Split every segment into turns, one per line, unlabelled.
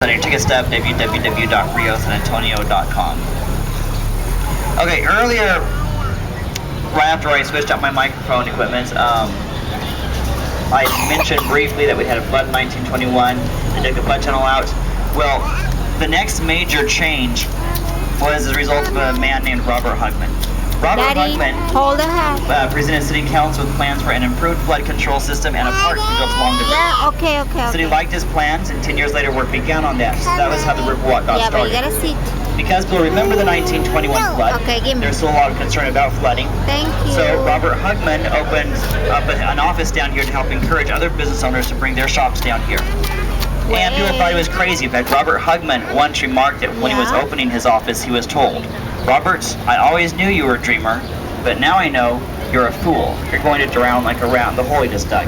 Ticket stub, www.riosanantonio.com. Okay, earlier, right after I switched out my microphone equipment, I mentioned briefly that we had a flood in 1921 and dug the flood tunnel out. Well, the next major change was as a result of a man named Robert Hugman. Robert Hugman presented City Council with plans for an improved flood control system and a park to be built along the river.
Yeah, okay.
The city liked his plans, and 10 years later work began on that. So that was how the Riverwalk got started.
But you gotta sit.
Because people remember the 1921 flood, there's still a lot of concern about flooding.
Thank you.
So Robert Hugman opened up an office down here to help encourage other business owners to bring their shops down here. And people thought he was crazy. In fact, Robert Hugman once remarked that when he was opening his office, he was told, "Robert, I always knew you were a dreamer, but now I know you're a fool. You're going to drown like a rat in the hole you just dug."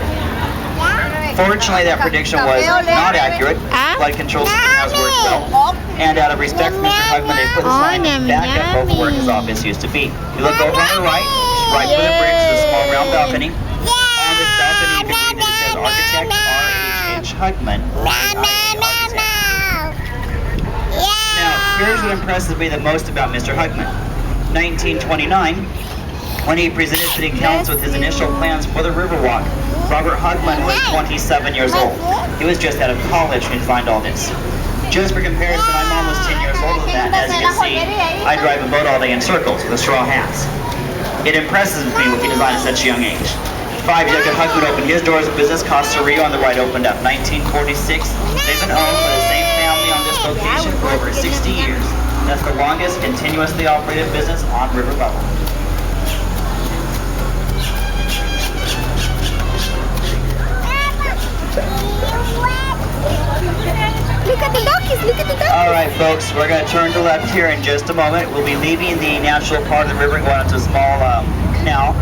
Fortunately, that prediction was not accurate. Flood control system has worked well. And out of respect for Mr. Hugman, they put a sign back up over where his office used to be. You look over on the right, right where the bridge is a small round balcony. On this balcony, you can read that it says Architect R.H.H. Hugman. Now, here's what impresses me the most about Mr. Hugman. 1929, when he presented City Council with his initial plans for the Riverwalk, Robert Hugman was 27 years old. He was just out of college when he designed all this. Just for comparison, I'm almost 10 years older than that. As you can see, I drive a boat all day in circles with straw hats. It impresses me what he designed at such a young age. 5 years ago, Hugman opened his doors of business. Casa Rio on the right opened up 1946. They've been owned by the same family on this location for over 60 years. That's the longest continuously operated business on River Level.
Look at the duckies,
All right, folks, we're going to turn to left here in just a moment. We'll be leaving the natural part of the river and going into a small canal.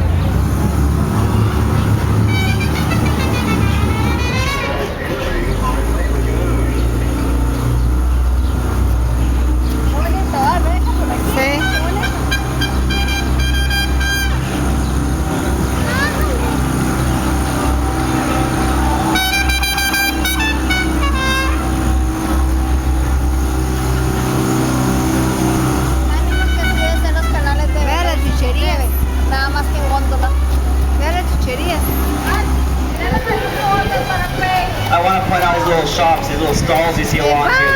I want to point out these little shops, these little stalls you see along here.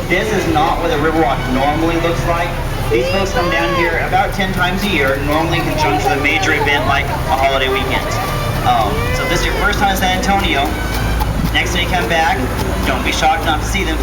This is not what the Riverwalk normally looks like. These folks come down here about 10 times a year, normally in conjunction with a major event like a holiday weekend. So if this is your first time in San Antonio, next time you come back, don't be shocked not to see them.